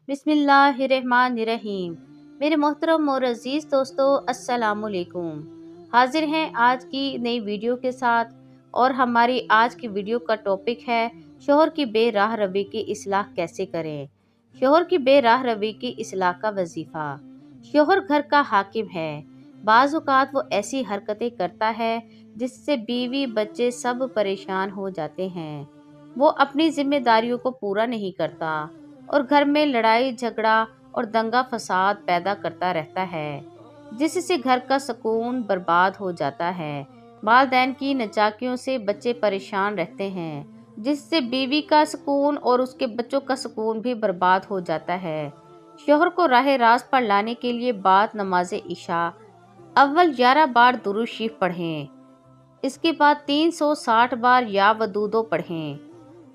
बिस्मिल्लाहिर्रहमानिर्रहीम। मेरे मोहतरम और अज़ीज़ दोस्तों, अस्सलाम वालेकुम। हाजिर हैं आज की नई वीडियो के साथ। और हमारी आज की वीडियो का टॉपिक है शोहर की बेराह रवी की इस्लाह कैसे करें। शोहर की बेराह रवी की इस्लाह का वजीफ़ा। शोहर घर का हाकिम है। बाज़ औक़ात वो ऐसी हरकतें करता है जिससे बीवी बच्चे सब परेशान हो जाते हैं। वो अपनी जिम्मेदारियों को पूरा नहीं करता और घर में लड़ाई झगड़ा और दंगा फसाद पैदा करता रहता है, जिससे घर का सुकून बर्बाद हो जाता है। वालिदैन की नचाकियों से बच्चे परेशान रहते हैं, जिससे बीवी का सुकून और उसके बच्चों का सुकून भी बर्बाद हो जाता है। शोहर को राह रास्त पर लाने के लिए बाद नमाज इशा अव्वल 11 बार दुरूद शरीफ पढ़ें, इसके बाद 360 बार या वदूदो पढ़ें,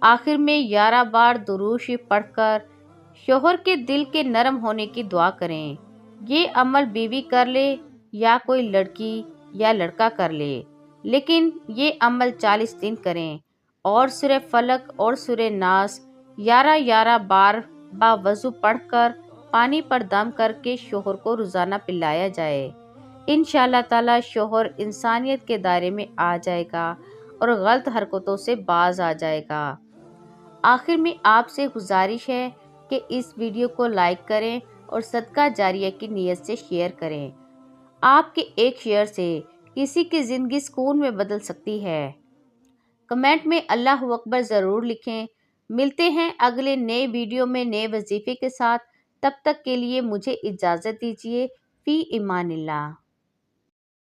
आखिर में 11 बार दुरूद शरीफ पढ़कर शोहर के दिल के नरम होने की दुआ करें। ये अमल बीवी कर ले या कोई लड़की या लड़का कर ले, लेकिन ये अमल 40 दिन करें और सूरह फलक और सूरह नास 11-11 बार बावज़ू पढ़कर पानी पर दम करके शोहर को रोज़ाना पिलाया जाए। इंशाअल्लाह ताला शोहर इंसानियत के दायरे में आ जाएगा और गलत हरकतों से बाज आ जाएगा। आखिर में आपसे गुजारिश है कि इस वीडियो को लाइक करें और सदका जारिया की नीयत से शेयर करें। आपके एक शेयर से किसी की ज़िंदगी सुकून में बदल सकती है। कमेंट में अल्लाह अकबर ज़रूर लिखें। मिलते हैं अगले नए वीडियो में नए वजीफ़े के साथ। तब तक के लिए मुझे इजाज़त दीजिए। फ़ी इमानिल्लाह।